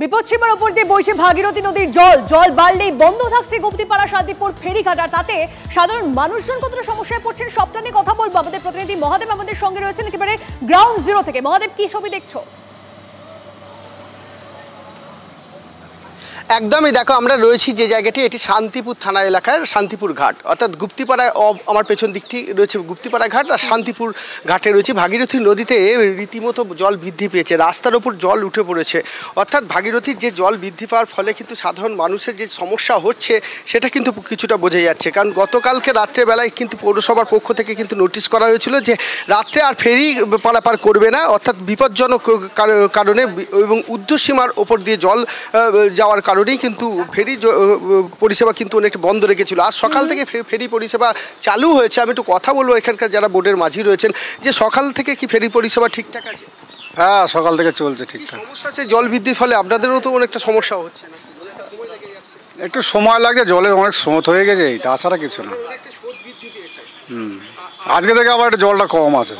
বিপদসীমার উপর দিয়ে বইছে ভাগীরথী নদীর জল বাড়লেই বন্ধ থাকছে গুপ্তিপাড়া শান্তিপুর ফেরিঘাট। আর তাতে সাধারণ মানুষজন কতটা সমস্যায় পড়ছেন সবটা নিয়ে কথা বলবো। আমাদের প্রতিনিধি মহাদেব আমাদের সঙ্গে রয়েছেন একেবারে গ্রাউন্ড জিরো থেকে। মহাদেব, কি ছবি দেখছো? একদমই, দেখো আমরা রয়েছি যে জায়গাটি, এটি শান্তিপুর থানা এলাকার শান্তিপুর ঘাট, অর্থাৎ গুপ্তিপাড়ায় আমার পেছন দিকটি রয়েছে গুপ্তিপাড়া ঘাট, আর শান্তিপুর ঘাটে রয়েছে ভাগীরথী নদীতে রীতিমতো জল বৃদ্ধি পেয়েছে, রাস্তার ওপর জল উঠে পড়েছে। অর্থাৎ ভাগীরথীর যে জল বৃদ্ধি পাওয়ার ফলে কিন্তু সাধারণ মানুষের যে সমস্যা হচ্ছে সেটা কিন্তু কিছুটা বোঝা যাচ্ছে। কারণ গতকালকে রাত্রেবেলায় কিন্তু পৌরসভার পক্ষ থেকে কিন্তু নোটিশ করা হয়েছিল যে রাত্রে আর ফেরি পারাপার করবে না, অর্থাৎ বিপজ্জনক কারণে এবং ঊর্ধ্বসীমার ওপর দিয়ে জল যাওয়ার কারণেই কিন্তু ফেরি পরিষেবা কিন্তু অনেকটা বন্ধ রেখেছিল। আজ সকাল থেকে ফেরি পরিষেবা চালু হয়েছে। আমি একটু কথা বলবো এখানকার যারা বোর্ডের মাঝি রয়েছেন, যে সকাল থেকে কি ফেরি পরিষেবা ঠিকঠাক আছে? হ্যাঁ, সকাল থেকে চলছে ঠিকঠাক। সমস্যা আছে জল বৃদ্ধির ফলে আপনাদেরও তো অনেকটা সমস্যা হচ্ছে না? একটু সময় লাগছে, জলের অনেক স্রোত হয়ে গেছে, তাছাড়া কিছু না। আজকে থেকে আবার জলটা কম আছে।